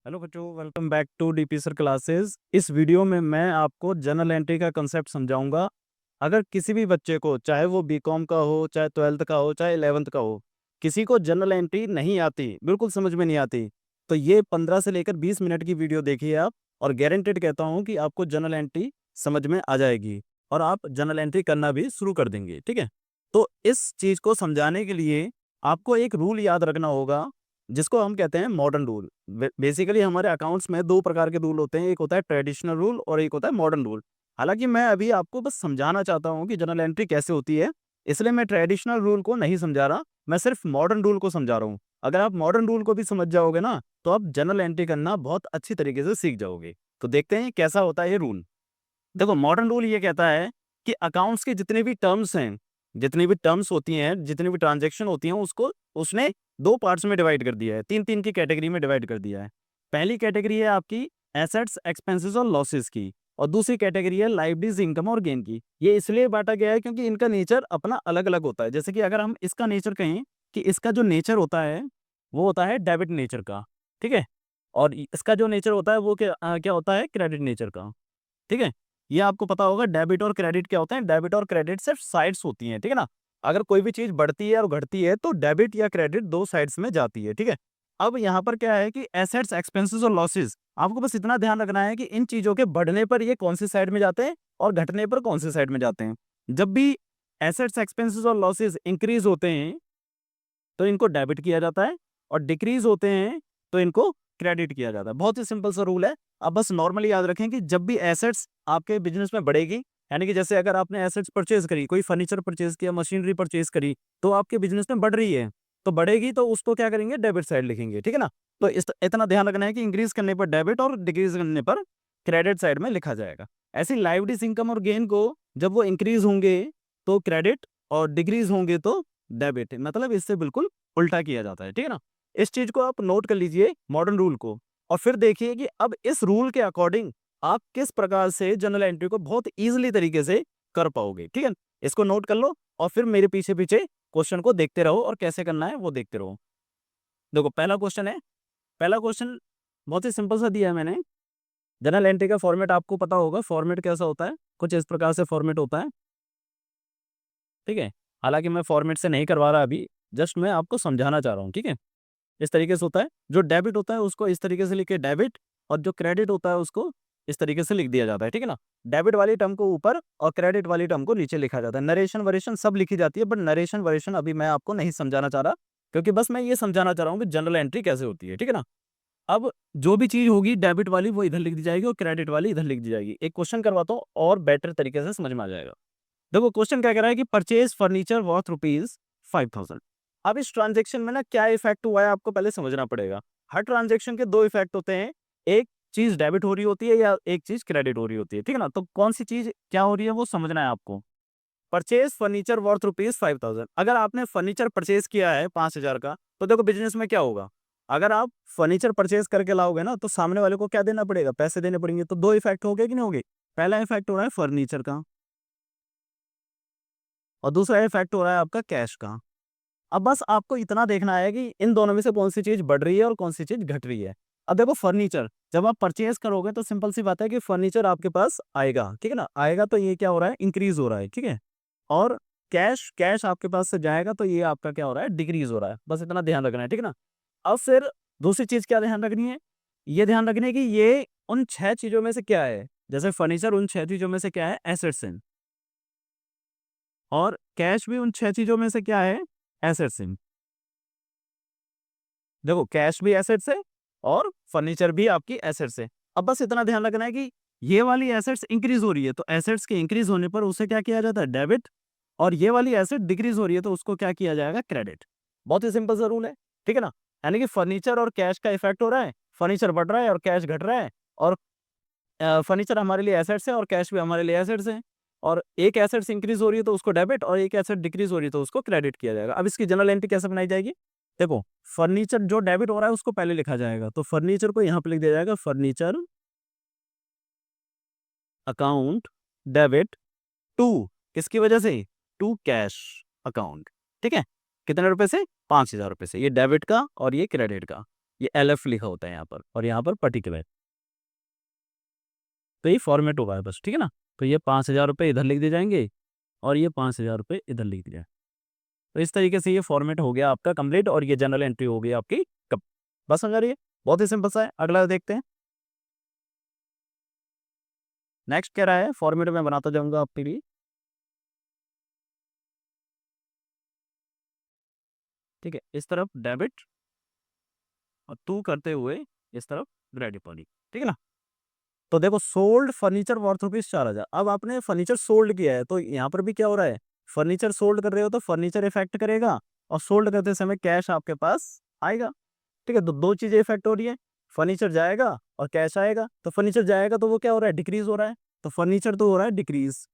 Hello बच्चों, welcome back to DP sir classes. इस video में मैं आपको जर्नल एंट्री का कंसेप्ट समझाऊंगा। अगर किसी भी बच्चे को, चाहे वो बीकॉम का हो, चाहे 12th का हो, चाहे 11th का हो, किसी को जर्नल एंट्री नहीं आती, बिल्कुल समझ में नहीं आती, तो ये 15 से लेकर 20 मिनट की वीडियो देखिए आप, और गारंटेड कहता हूँ कि आपको जर्नल एंट्री समझ में आ जाएगी और आप जर्नल एंट्री करना भी शुरू कर देंगे। ठीक है, तो इस चीज़ को समझाने के लिए आपको एक रूल याद रखना होगा, जिसको हम कहते हैं मॉडर्न रूल। बेसिकली हमारे अकाउंट्स में दो प्रकार के रूल होते हैं, एक होता है ट्रेडिशनल रूल और एक होता है मॉडर्न रूल। हालांकि मैं अभी आपको बस समझाना चाहता हूं कि जर्नल एंट्री कैसे होती है, इसलिए मैं ट्रेडिशनल रूल को नहीं समझा रहा, मैं सिर्फ मॉडर्न रूल को समझा रहा हूं। अगर आप मॉडर्न रूल को भी समझ जाओगे ना, तो आप जर्नल एंट्री करना बहुत अच्छी तरीके से सीख जाओगे। तो देखते हैं कैसा होता है ये रूल। देखो, मॉडर्न रूल ये कहता है कि अकाउंट्स के जितने भी टर्म्स हैं, जितनी भी टर्म्स होती हैं, जितनी भी ट्रांजैक्शन होती हैं, उसको उसने दो पार्ट्स में डिवाइड कर दिया है, तीन तीन की कैटेगरी में डिवाइड कर दिया है। पहली कैटेगरी है आपकी एसेट्स, एक्सपेंसेस और लॉसेस की, और दूसरी कैटेगरी है लाइबिलिटीज, इनकम और गेन की। ये इसलिए बांटा गया है क्योंकि इनका नेचर अपना अलग अलग होता है। जैसे कि अगर हम इसका नेचर कहें कि इसका जो नेचर होता है वो होता है डेबिट नेचर का। ठीक है, और इसका जो नेचर होता है वो क्या होता है, क्रेडिट नेचर का। ठीक है, ये आपको पता होगा डेबिट और क्रेडिट क्या होते हैं। डेबिट और क्रेडिट सिर्फ साइड्स होती हैं, ठीक है ना। अगर कोई भी चीज बढ़ती है और घटती है तो डेबिट या क्रेडिट दो साइड्स में जाती है। ठीक है, अब यहाँ पर क्या है कि एसेट्स, एक्सपेंसेस और लॉसेस, आपको बस इतना ध्यान रखना है कि इन चीजों के बढ़ने पर ये कौन सी साइड में जाते हैं और घटने पर कौन सी साइड में जाते हैं। जब भी एसेट्स, एक्सपेंसेस और लॉसेस इंक्रीज होते हैं तो इनको डेबिट किया जाता है, और डिक्रीज होते हैं तो इनको क्रेडिट किया जाता है। बहुत ही सिंपल सा रूल है। अब बस नॉर्मली याद रखें कि जब भी एसेट्स आपके बिजनेस में बढ़ेगी, यानी कि जैसे अगर आपने एसेट्स परचेज करी, कोई फर्नीचर परचेज किया, मशीनरी परचेज करी, तो आपके बिजनेस में बढ़ रही है, तो बढ़ेगी तो उसको क्या करेंगे, डेबिट साइड लिखेंगे। ठीक है ना, तो इतना ध्यान रखना है कि इंक्रीज करने पर डेबिट और डिक्रीज करने पर क्रेडिट साइड में लिखा जाएगा। ऐसी लाइबिलिटीज, इनकम और गेन को जब वो इंक्रीज होंगे तो क्रेडिट, और डिक्रीज होंगे तो डेबिट, मतलब इससे बिल्कुल उल्टा किया जाता है। ठीक है ना, इस चीज को आप नोट कर लीजिए, मॉडर्न रूल को, और फिर देखिए कि अब इस रूल के अकॉर्डिंग आप किस प्रकार से जर्नल एंट्री को बहुत इजीली तरीके से कर पाओगे। ठीक है, इसको नोट कर लो और फिर मेरे पीछे पीछे क्वेश्चन को देखते रहो, और कैसे करना है वो देखते रहो। देखो, पहला क्वेश्चन है, पहला क्वेश्चन बहुत ही सिंपल सा दिया है मैंने। जर्नल एंट्री का फॉर्मेट आपको पता होगा, फॉर्मेट कैसा होता है, कुछ इस प्रकार से फॉर्मेट होता है। ठीक है, हालांकि मैं फॉर्मेट से नहीं करवा रहा अभी, जस्ट मैं आपको समझाना चाह रहा हूँ। ठीक है, इस तरीके से होता है। जो डेबिट होता है उसको इस तरीके से लिखे डेबिट, और जो क्रेडिट होता है उसको इस तरीके से लिख दिया जाता है। ठीक है ना, डेबिट वाली टर्म को ऊपर और क्रेडिट वाली टर्म को नीचे लिखा जाता है। नरेशन वरेशन सब लिखी जाती है, बट नरेशन वरेशन अभी मैं आपको नहीं समझाना चाह रहा, क्योंकि बस मैं ये समझाना चाह रहा हूँ कि जनरल एंट्री कैसे होती है। ठीक है ना, अब जो भी चीज होगी डेबिट वाली वो इधर लिख दी जाएगी और क्रेडिट वाली इधर लिख दी जाएगी। एक क्वेश्चन करवाता हूँ और बेटर तरीके से समझ में आ जाएगा। देखो, क्वेश्चन क्या कह रहा है कि परचेज फर्नीचर वर्थ ₹5,000। अब इस ट्रांजेक्शन में ना क्या इफेक्ट हुआ है आपको पहले समझना पड़ेगा। हर ट्रांजेक्शन के दो इफेक्ट होते हैं, एक चीज डेबिट हो रही होती है या एक चीज क्रेडिट हो रही होती है। ठीक है ना, तो कौन सी चीज क्या हो रही है वो समझना है आपको। परचेज फर्नीचर वर्थ ₹5,000, अगर आपने फर्नीचर परचेज किया है 5,000 का, तो देखो बिजनेस में क्या होगा, अगर आप फर्नीचर परचेज करके लाओगे ना, तो सामने वाले को क्या देना पड़ेगा, पैसे देने पड़ेंगे। तो दो इफेक्ट हो गए कि नहीं हो गए। पहला इफेक्ट हो रहा है फर्नीचर का, और दूसरा इफेक्ट हो रहा है आपका कैश का। अब बस आपको इतना देखना है कि इन दोनों में से कौन सी चीज बढ़ रही है और कौन सी चीज घट रही है। अब देखो, फर्नीचर जब आप परचेज करोगे तो सिंपल सी बात है कि फर्नीचर आपके पास आएगा। ठीक है ना, आएगा तो ये क्या हो रहा है, इंक्रीज हो रहा है। ठीक है, और कैश कैश आपके पास से जाएगा तो ये आपका क्या हो रहा है, डिक्रीज हो रहा है। बस इतना ध्यान रखना है। ठीक है ना, अब फिर दूसरी चीज क्या ध्यान रखनी है, ये ध्यान रखनी है कि ये उन छह चीजों में से क्या है। जैसे फर्नीचर उन छह चीजों में से क्या है, एसेट्स हैं, और कैश भी उन छह चीजों में से क्या है, एसेट्स हैं। देखो, कैश भी एसेट्स है और फर्नीचर भी आपकी एसेट्स है। अब बस इतना ध्यान रखना है कि ये वाली एसेट्स इंक्रीज हो रही है तो एसेट्स के इंक्रीज होने पर उसे क्या किया जाता है, डेबिट, और ये वाली एसेट डिक्रीज हो रही है तो उसको क्या किया जाएगा, क्रेडिट। बहुत ही सिंपल सा रूल है। ठीक है ना, यानी कि फर्नीचर और कैश का इफेक्ट हो रहा है, फर्नीचर बढ़ रहा है और कैश घट रहा है, और फर्नीचर हमारे लिए एसेट्स है और कैश भी हमारे लिए एसेट्स है, और एक एसेट्स इंक्रीज हो रही है तो उसको डेबिट, और एक एसेट डिक्रीज हो रही है तो उसको क्रेडिट किया जाएगा। अब इसकी जनरल एंट्री कैसे बनाई जाएगी, देखो, फर्नीचर जो डेबिट हो रहा है उसको पहले लिखा जाएगा, तो फर्नीचर को यहाँ पे लिख दिया जाएगा, फर्नीचर अकाउंट डेबिट टू, किसकी वजह से, टू कैश अकाउंट। ठीक है, कितने रुपए से, 5,000 रुपए से, ये डेबिट का और ये क्रेडिट का। ये LF लिखा होता है यहाँ पर, और यहाँ पर पर्टिकुलर। तो ये फॉर्मेट होगा बस, ठीक है ना। तो ये 5,000 रुपये इधर लिख दिए जाएंगे और ये 5,000 रुपये इधर लिख दिए जाए। तो इस तरीके से ये फॉर्मेट हो गया आपका कंप्लीट, और ये जनरल एंट्री हो गई आपकी कब। बस समझ आ रही है, बहुत ही सिंपल सा है। अगला देखते हैं, नेक्स्ट कह रहा है, फॉर्मेट में बनाता जाऊंगा आपके लिए। ठीक है, इस तरफ डेबिट और टू करते हुए इस तरफ क्रेडिट वाली, ठीक है ना। तो देखो, सोल्ड फर्नीचर वर्थ ₹4,000। अब आपने फर्नीचर सोल्ड किया है, तो यहाँ पर भी क्या हो रहा है, फर्नीचर सोल्ड कर रहे हो तो फर्नीचर इफेक्ट करेगा, और सोल्ड करते समय कैश आपके पास आएगा। ठीक है, तो दो चीजें इफेक्ट हो रही है, फर्नीचर जाएगा और कैश आएगा। तो फर्नीचर जाएगा तो वो क्या हो रहा है, डिक्रीज हो रहा है, तो फर्नीचर तो हो रहा है डिक्रीज,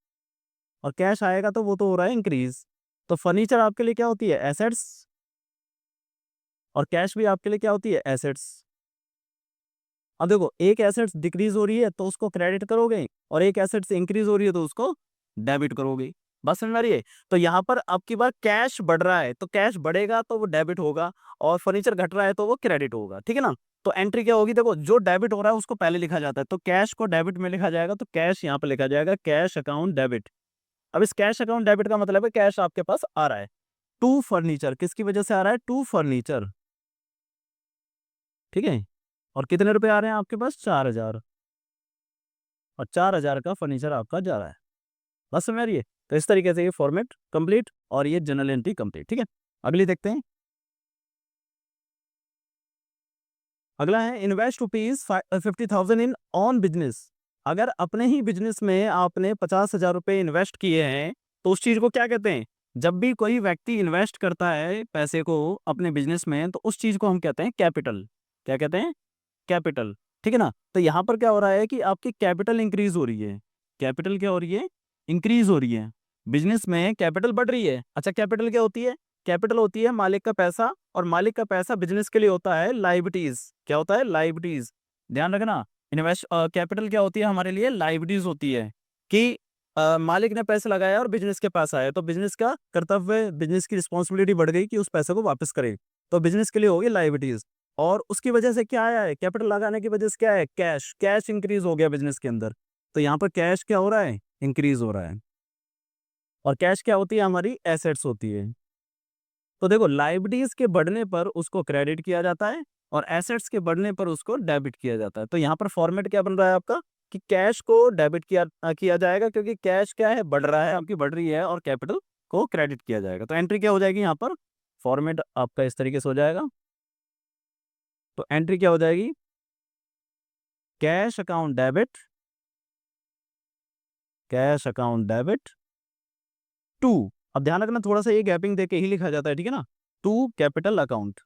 और कैश आएगा तो वो तो हो रहा है इंक्रीज। तो फर्नीचर आपके लिए क्या होती है, एसेट्स, और कैश भी आपके लिए क्या होती है, एसेट्स। अब देखो, एक एसेट्स डिक्रीज हो रही है तो उसको क्रेडिट करोगे, और एक एसेट्स इंक्रीज हो रही है तो उसको डेबिट करोगे। बस समझ में आ रही है। तो यहाँ पर अब की बार कैश बढ़ रहा है, तो कैश बढ़ेगा तो वो डेबिट होगा, और फर्नीचर घट रहा है तो वो क्रेडिट होगा, ठीक है ना। तो एंट्री क्या होगी, देखो जो डेबिट हो रहा है उसको पहले लिखा जाता है, तो कैश को डेबिट में लिखा जाएगा, तो कैश यहाँ पर लिखा जाएगा कैश अकाउंट डेबिट। अब इस कैश अकाउंट डेबिट का मतलब है कैश आपके पास आ रहा है टू फर्नीचर, किसकी वजह से आ रहा है, टू फर्नीचर, ठीक है। और कितने रुपए आ रहे हैं आपके पास, 4,000, और 4,000 का फर्नीचर आपका जा रहा है। बस समझ आ रही है। तो इस तरीके से ये फॉर्मेट कंप्लीट, और ये जनरल एंट्री कंप्लीट, ठीक है। अगली देखते हैं, अगला है इन्वेस्ट ₹50,000 इन ऑन बिजनेस। अगर अपने ही बिजनेस में आपने 50,000 रुपये इन्वेस्ट किए हैं, तो उस चीज को क्या कहते हैं, जब भी कोई व्यक्ति इन्वेस्ट करता है पैसे को अपने बिजनेस में, तो उस चीज को हम कहते हैं कैपिटल। क्या कहते हैं, कैपिटल, ठीक है ना। तो यहाँ पर क्या हो रहा है कि आपकी कैपिटल इंक्रीज हो रही है, कैपिटल क्या हो रही है, इंक्रीज हो रही है। बिजनेस में कैपिटल बढ़ रही है। अच्छा, कैपिटल क्या होती है, कैपिटल होती है मालिक का पैसा, और मालिक का पैसा बिजनेस के लिए होता है लाइबिलिटीज। क्या होता है, लाइबिलिटीज। ध्यान रखना, इन्वेस्ट कैपिटल क्या होती है हमारे लिए, लाइबिलिटीज होती है। कि मालिक ने पैसे लगाया और बिजनेस के पास आया, तो बिजनेस का कर्तव्य, बिजनेस की रिस्पॉन्सिबिलिटी बढ़ गई कि उस पैसे को वापस करे, तो बिजनेस के लिए होगी लाइबिलिटीज। और उसकी वजह से क्या आया है, कैपिटल लगाने की वजह से क्या है, कैश, कैश इंक्रीज हो गया बिजनेस के अंदर। तो यहाँ पर कैश क्या हो रहा है, इंक्रीज हो रहा है। और कैश क्या होती है, हमारी एसेट्स होती है। तो देखो, लाइबिलिटीज के बढ़ने पर उसको क्रेडिट किया जाता है, और एसेट्स के बढ़ने पर उसको डेबिट किया जाता है। तो यहाँ पर फॉर्मेट क्या बन रहा है आपका, कि कैश को डेबिट किया जाएगा, क्योंकि कैश क्या है, बढ़ रहा है, आपकी बढ़ रही है, और कैपिटल को क्रेडिट किया जाएगा। तो एंट्री क्या हो जाएगी यहाँ पर, फॉर्मेट आपका इस तरीके से हो जाएगा। तो एंट्री क्या हो जाएगी, cash account debit, cash account debit to, अब ध्यान रखना थोड़ा सा ये गैपिंग देके ही लिखा जाता है, ठीक है ना, टू कैपिटल अकाउंट।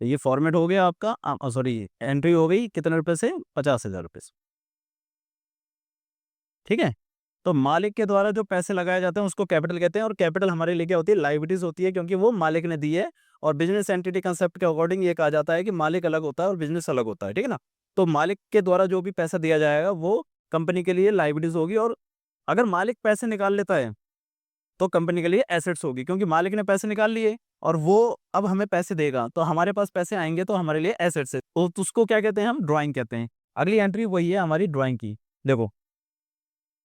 तो ये फॉर्मेट हो गया आपका, सॉरी, एंट्री हो गई कितने रुपए से, 50,000 रुपए से, ठीक है। तो मालिक के द्वारा जो पैसे लगाए जाते हैं उसको कैपिटल कहते हैं, और कैपिटल हमारे लिए क्या होती है, लाइबिलिटीज होती है, क्योंकि वो मालिक ने दी है। और बिजनेस एंटिटी कंसेप्ट के अकॉर्डिंग ये कहा जाता है कि मालिक अलग होता है और बिजनेस अलग होता है, ठीक है ना। तो मालिक के द्वारा जो भी पैसा दिया जाएगा वो कंपनी के लिए लाइबिलिटीज होगी, और अगर मालिक पैसे निकाल लेता है तो कंपनी के लिए एसेट्स होगी, क्योंकि मालिक ने पैसे निकाल लिए और वो अब हमें पैसे देगा, तो हमारे पास पैसे आएंगे तो हमारे लिए एसेट्स है, तो उसको क्या कहते हैं, हम ड्राइंग कहते हैं। अगली एंट्री वही है हमारी ड्राइंग की। देखो,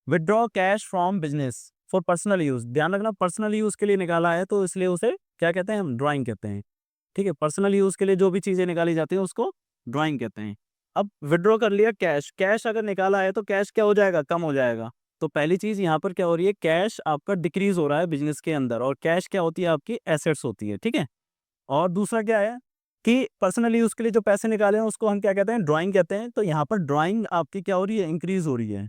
withdraw cash from business for personal use. ध्यान रखना, पर्सनल यूज के लिए निकाला है तो इसलिए उसे क्या कहते हैं, हम ड्राइंग कहते हैं, ठीक है। पर्सनल यूज के लिए जो भी चीजें निकाली जाती हैं उसको ड्राइंग कहते हैं। अब विड्रॉ कर लिया कैश, कैश अगर निकाला है तो कैश क्या हो जाएगा, कम हो जाएगा। तो पहली चीज यहाँ पर क्या हो रही है, कैश आपका डिक्रीज हो रहा है बिजनेस के अंदर, और कैश क्या होती है, आपकी एसेट्स होती है, ठीक है। और दूसरा क्या है कि पर्सनल यूज के लिए जो पैसे निकाले हैं उसको हम क्या कहते हैं, ड्राइंग कहते हैं। तो यहाँ पर ड्राइंग आपकी क्या हो रही है, इंक्रीज हो रही है,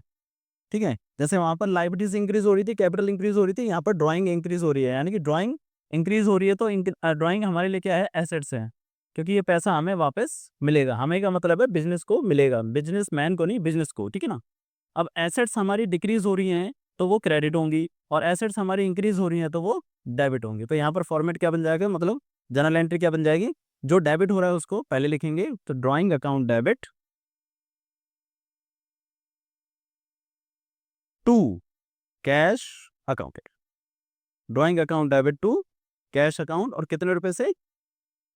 ठीक है। जैसे वहां पर लाइबिलिटीज इंक्रीज हो रही थी, कैपिटल इंक्रीज हो रही थी, यहाँ पर ड्राइंग इंक्रीज हो रही है, यानी कि ड्राइंग इंक्रीज हो रही है, तो ड्राइंग हमारे लिए क्या है, एसेट्स है, क्योंकि ये पैसा हमें वापस मिलेगा। हमें का मतलब है बिजनेस को मिलेगा, बिजनेस मैन को नहीं, बिजनेस को, ठीक है ना। अब एसेट्स हमारी डिक्रीज हो रही हैं तो वो क्रेडिट होंगी, और एसेट्स हमारी इंक्रीज हो रही हैं तो वो डेबिट होंगी। तो यहाँ पर फॉर्मेट क्या बन जाएगा, मतलब जनरल एंट्री क्या बन जाएगी, जो डेबिट हो रहा है उसको पहले लिखेंगे, तो drawing account debit to cash account, drawing account debit to cash account, और कितने रुपए से,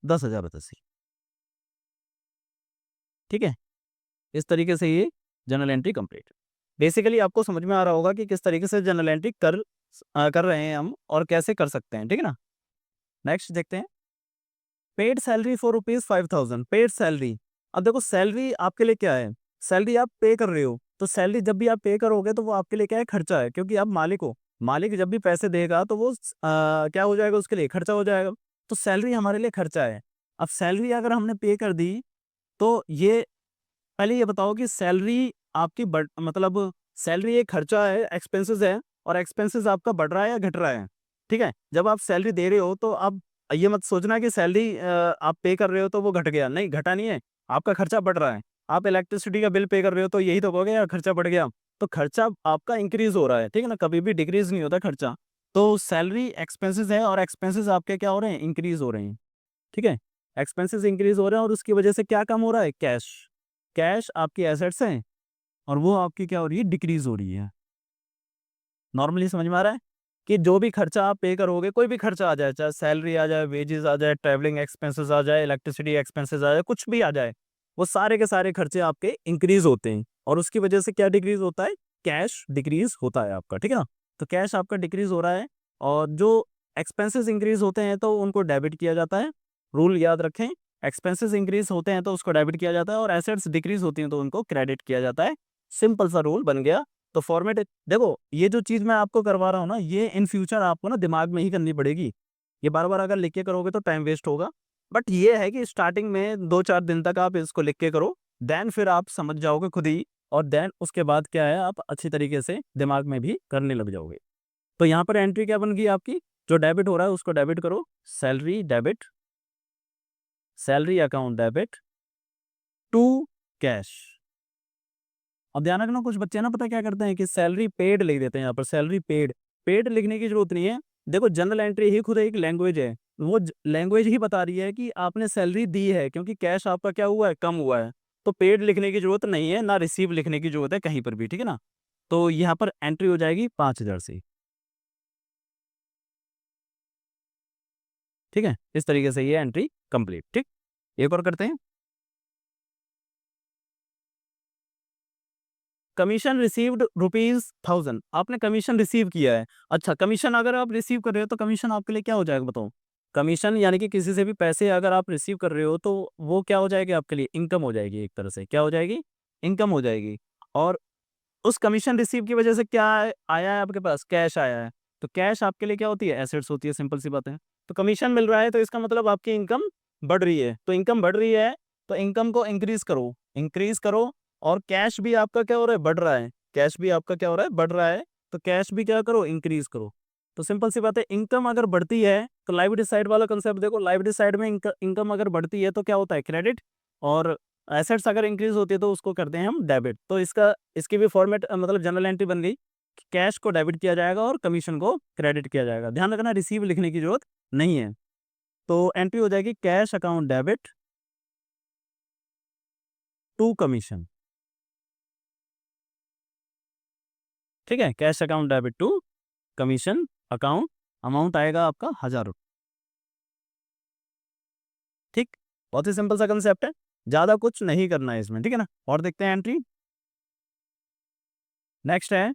10,082। ठीक है, इस तरीके से ये जर्नल एंट्री कंप्लीट। बेसिकली आपको समझ में आ रहा होगा कि किस तरीके से जर्नल एंट्री कर रहे हैं हम और कैसे कर सकते हैं, ठीक है ना। नेक्स्ट देखते हैं, paid salary for ₹5,000। Paid salary, अब देखो सैलरी आपके लिए क्या है, सैलरी आप पे कर रहे हो, तो सैलरी जब भी आप पे करोगे तो वो आपके लिए क्या है, खर्चा है, क्योंकि आप मालिक हो। मालिक जब भी पैसे देगा तो वो क्या हो जाएगा, उसके लिए खर्चा हो जाएगा। तो सैलरी हमारे लिए खर्चा है। अब सैलरी अगर हमने पे कर दी, तो ये पहले ये बताओ कि सैलरी आपकी मतलब सैलरी एक खर्चा है, एक्सपेंसेस है, और एक्सपेंसेस आपका बढ़ रहा है या घट रहा है? ठीक है? जब आप सैलरी दे रहे हो तो आप ये मत सोचना कि सैलरी आप पे कर रहे हो तो वो घट गया, नहीं घटा नहीं है, आपका खर्चा बढ़ रहा है। आप इलेक्ट्रिसिटी का बिल पे कर रहे हो तो यही तो कहोगे यार खर्चा बढ़ गया, तो खर्चा आपका इंक्रीज़ हो रहा है, ठीक है ना? कभी भी डिक्रीज़ नहीं होता खर्चा। तो सैलरी एक्सपेंसेस है और एक्सपेंसेस आपके क्या हो रहे हैं? इंक्रीज़ हो रहे हैं, ठीक है? एक्सपेंसेस इंक्रीज़ हो रहे हैं और उसकी वजह से क्या कम हो रहा है? कैश। कैश आपकी एसेट्स हैं और वो आपकी क्या हो रही है? डिक्रीज़ हो रही है। नॉर्मली समझ में आ रहा है? कि जो भी खर्चा आप पे करोगे, कोई भी खर्चा आ जाए, चाहे सैलरी आ जाए, वेजेस आ जाए, ट्रैवलिंग एक्सपेंसेस आ जाए, इलेक्ट्रिसिटी एक्सपेंसेस आ जाए, कुछ भी आ जाए, वो सारे के सारे खर्चे आपके इंक्रीज़ होते हैं और उसकी वजह से क्या डिक्रीज़ होता है? कैश डिक्रीज़ होता है आपका, ठीक है ना? तो कैश आपका डिक्रीज़ हो रहा है और जो एक्सपेंसेस इंक्रीज़ होते हैं तो उनको डेबिट किया जाता है। रूल याद रखें, एक्सपेंसेस इंक्रीज़ होते हैं तो उसको डेबिट किया जाता है और एसेट्स डिक्रीज़ होती हैं तो उनको क्रेडिट किया जाता है। सिंपल सा रूल बन गया। तो फॉर्मेट देखो, ये जो चीज़ मैं आपको करवा रहा हूँ ना, ये इन फ्यूचर आपको ना दिमाग में ही करनी पड़ेगी। ये बार-बार अगर लिख के करोगे तो टाइम वेस्ट होगा। बट ये है कि स्टार्टिंग में 2-4 दिन तक आप इसको लिख के करो, देन फिर आप समझ जाओगे खुद ही और देन उसके बाद क्या है, आप अच्छी तरीके से दिमाग में भी करने लग जाओगे। तो यहाँ पर एंट्री क्या बन गई आपकी, जो डेबिट हो रहा है उसको डेबिट करो, salary debit, salary account debit to cash. अब ध्यान रखना, कुछ बच्चे ना पता क्या करते हैं कि सैलरी पेड लिख देते हैं, यहाँ पर सैलरी पेड। पेड लिखने की जरूरत नहीं है। देखो जनरल एंट्री ही खुद एक लैंग्वेज है, वो लैंग्वेज ही बता रही है कि आपने सैलरी दी है, क्योंकि कैश आपका क्या हुआ है, कम हुआ है। तो पेड लिखने की जरूरत नहीं है, ना रिसीव लिखने की जरूरत है कहीं पर भी, ठीक है ना। तो यहाँ पर एंट्री हो जाएगी 5,000 से, ठीक है। इस तरीके से ये एंट्री कंप्लीट, ठीक। एक और करते हैं, कमीशन रिसीव्ड ₹1000। आपने कमीशन रिसीव किया है। अच्छा, कमीशन अगर आप रिसीव कर रहे हो तो कमीशन आपके लिए क्या हो जाएगा बताओ? कमीशन यानी कि किसी से भी पैसे अगर आप रिसीव कर रहे हो तो वो क्या हो जाएगी आपके लिए? इनकम हो जाएगी एक तरह से। क्या हो जाएगी? इनकम हो जाएगी। और उस कमीशन रिसीव की वजह से क्या आया है आपके पास? कैश आया है। तो कैश आपके लिए क्या होती है? एसेट्स होती है, सिंपल सी बात है। तो कमीशन मिल रहा है तो इसका मतलब आपकी इनकम बढ़ रही है। तो इनकम बढ़ रही है तो इनकम को इंक्रीज़ करो, इंक्रीज़ करो और कैश भी आपका क्या हो रहा है? बढ़ रहा है। कैश भी आपका क्या हो रहा है? बढ़ रहा है। तो कैश भी क्या करो? इंक्रीज़ करो। तो सिंपल सी बात है, इनकम अगर बढ़ती है तो लायबिलिटी साइड वाला कांसेप्ट देखो, लायबिलिटी साइड में इनकम अगर बढ़ती है तो क्या होता है? क्रेडिट। और एसेट्स अगर इंक्रीज़ होती है तो उसको करते हैं हम डेबिट। तो इसकी भी फॉर्मेट मतलब जनरल एंट्री बन गई कि कैश को डेबिट किया जाएगा और कमीशन को क्रेडिट किया जाएगा। ध्यान रखना, रिसीव लिखने की ज़रूरत नहीं है। तो एंट्री हो जाएगी cash account debit to commission, ठीक है? Cash account debit to commission account, amount आएगा आपका ₹1000, ठीक? बहुत ही सिंपल सा कांसेप्ट है, ज़्यादा कुछ नहीं करना है इसमें, ठीक है ना? और देखते हैं एंट्री, नेक्स्ट है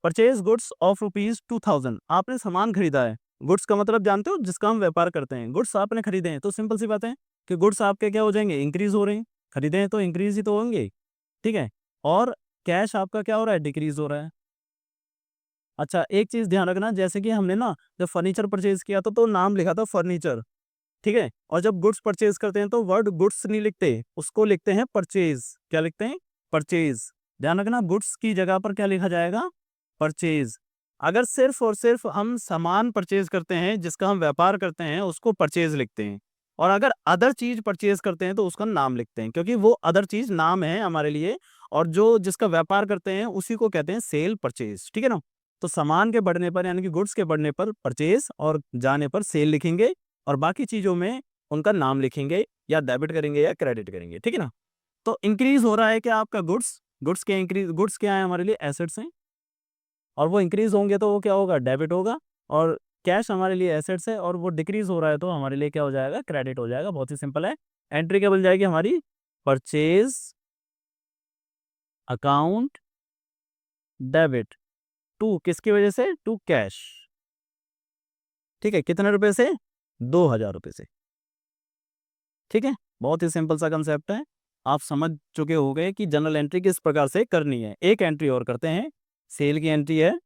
परचेज गुड्स ऑफ ₹2000। आपने सामान खरीदा है। गुड्स का मतलब जानते हो, जिसका हम व्यापार करते हैं। गुड्स आपने खरीदे हैं तो सिंपल सी बात है कि गुड्स आपके क्या हो जाएंगे? इंक्रीज हो रहे हैं। खरीदे हैं तो इंक्रीज ही तो होंगे, ठीक है। और कैश आपका क्या हो रहा है? डिक्रीज हो रहा है। अच्छा, एक चीज ध्यान रखना, जैसे कि हमने ना जब फर्नीचर परचेज किया था तो नाम लिखा था फर्नीचर, ठीक है। और जब गुड्स परचेज करते हैं तो वर्ड गुड्स नहीं लिखते, उसको लिखते हैं परचेज। क्या लिखते हैं? परचेज। ध्यान रखना, गुड्स की जगह पर क्या लिखा जाएगा? परचेज। अगर सिर्फ और सिर्फ हम सामान परचेज करते हैं, जिसका हम व्यापार करते हैं, उसको परचेज लिखते हैं। और अगर अदर चीज परचेज करते हैं तो उसका नाम लिखते हैं, क्योंकि वो अदर चीज नाम है हमारे लिए। और जो जिसका व्यापार करते हैं उसी को कहते हैं सेल परचेज, ठीक है ना। तो सामान के बढ़ने पर यानी कि गुड्स के बढ़ने पर परचेज और जाने पर सेल लिखेंगे और बाकी चीज़ों में उनका नाम लिखेंगे या डेबिट करेंगे या क्रेडिट करेंगे, ठीक है ना? तो इंक्रीज़ हो रहा है क्या आपका गुड्स? गुड्स क्या है हमारे लिए? एसेट्स हैं और वो इंक्रीज़ होंगे तो वो क्या होगा? डेबिट होगा। और कैश हमारे लिए एसेट्स है और वो डिक्रीज हो रहा है तो हमारे लिए क्या हो जाएगा, क्रेडिट हो जाएगा। बहुत ही सिंपल है। एंट्री क्या बन जाएगी हमारी, परचेज अकाउंट डेबिट टू, किसकी वजह से, टू कैश। ठीक है, कितने रुपए से, 2000 रुपए से। ठीक है, बहुत ही सिंपल सा कंसेप्ट है। आप समझ चुके होंगे कि जनरल एंट्री किस प्रकार से करनी है। एक एंट्री और करते हैं, सेल की एंट्री है।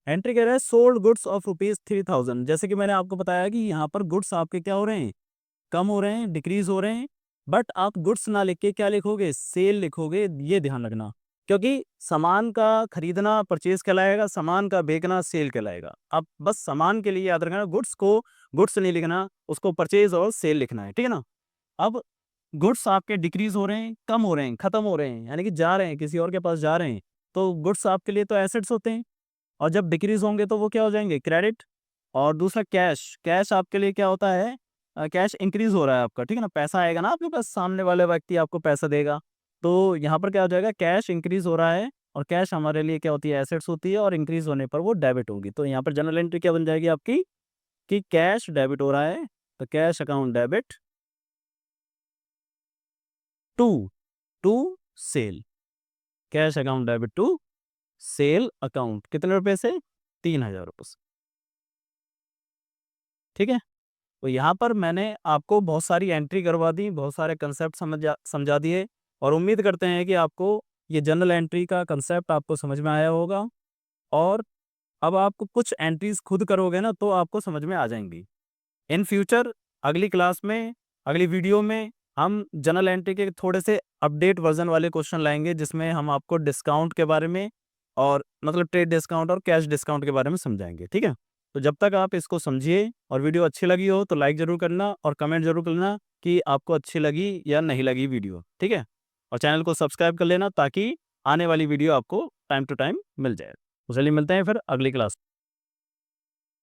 एंट्री कह रहा है सोल्ड गुड्स ऑफ ₹3000। जैसे कि मैंने आपको बताया कि यहाँ पर गुड्स आपके क्या हो रहे हैं, कम हो रहे हैं, डिक्रीज हो रहे हैं। बट आप गुड्स ना लिख के क्या लिखोगे, सेल लिखोगे। ये ध्यान रखना, क्योंकि सामान का खरीदना परचेज कहलाएगा, सामान का बेचना सेल कहलाएगा। आप बस सामान के लिए याद रखना, गुड्स को गुड्स नहीं लिखना, उसको परचेज और सेल लिखना है। ठीक है ना। अब गुड्स आपके डिक्रीज हो रहे हैं, कम हो रहे हैं, खत्म हो रहे हैं, यानी कि जा रहे हैं, किसी और के पास जा रहे हैं, तो गुड्स आपके लिए तो एसेट्स होते हैं। और जब डिक्रीज होंगे तो वो क्या हो जाएंगे, क्रेडिट। और दूसरा कैश, कैश आपके लिए क्या होता है, कैश इंक्रीज हो रहा है आपका। ठीक है ना, पैसा आएगा ना आपके पास, सामने वाले व्यक्ति आपको पैसा देगा, तो यहाँ पर क्या हो जाएगा, कैश इंक्रीज हो रहा है। और कैश हमारे लिए क्या होती है, एसेट्स होती है, और इंक्रीज होने पर वो डेबिट होगी। तो यहाँ पर जनरल एंट्री क्या बन जाएगी आपकी, कि कैश डेबिट हो रहा है, तो cash account debit to to sale, cash account debit to sale account, कितने रुपए से, 3000 रुपये से। ठीक है, तो यहाँ पर मैंने आपको बहुत सारी एंट्री करवा दी, बहुत सारे कंसेप्ट समझा दिए, और उम्मीद करते हैं कि आपको ये जनरल एंट्री का कंसेप्ट आपको समझ में आया होगा। और अब आपको कुछ एंट्रीज खुद करोगे ना तो आपको समझ में आ जाएंगी। इन फ्यूचर अगली क्लास में, अगली वीडियो में हम जनरल एंट्री के थोड़े से अपडेट वर्जन वाले क्वेश्चन लाएंगे, जिसमें हम आपको डिस्काउंट के बारे में, और मतलब ट्रेड डिस्काउंट और कैश डिस्काउंट के बारे में समझाएंगे। ठीक है, तो जब तक आप इसको समझिए, और वीडियो अच्छी लगी हो तो लाइक ज़रूर करना और कमेंट ज़रूर करना कि आपको अच्छी लगी या नहीं लगी वीडियो। ठीक है, और चैनल को सब्सक्राइब कर लेना ताकि आने वाली वीडियो आपको टाइम टू टाइम मिल जाए। तो चलिए मिलते हैं फिर अगली क्लास।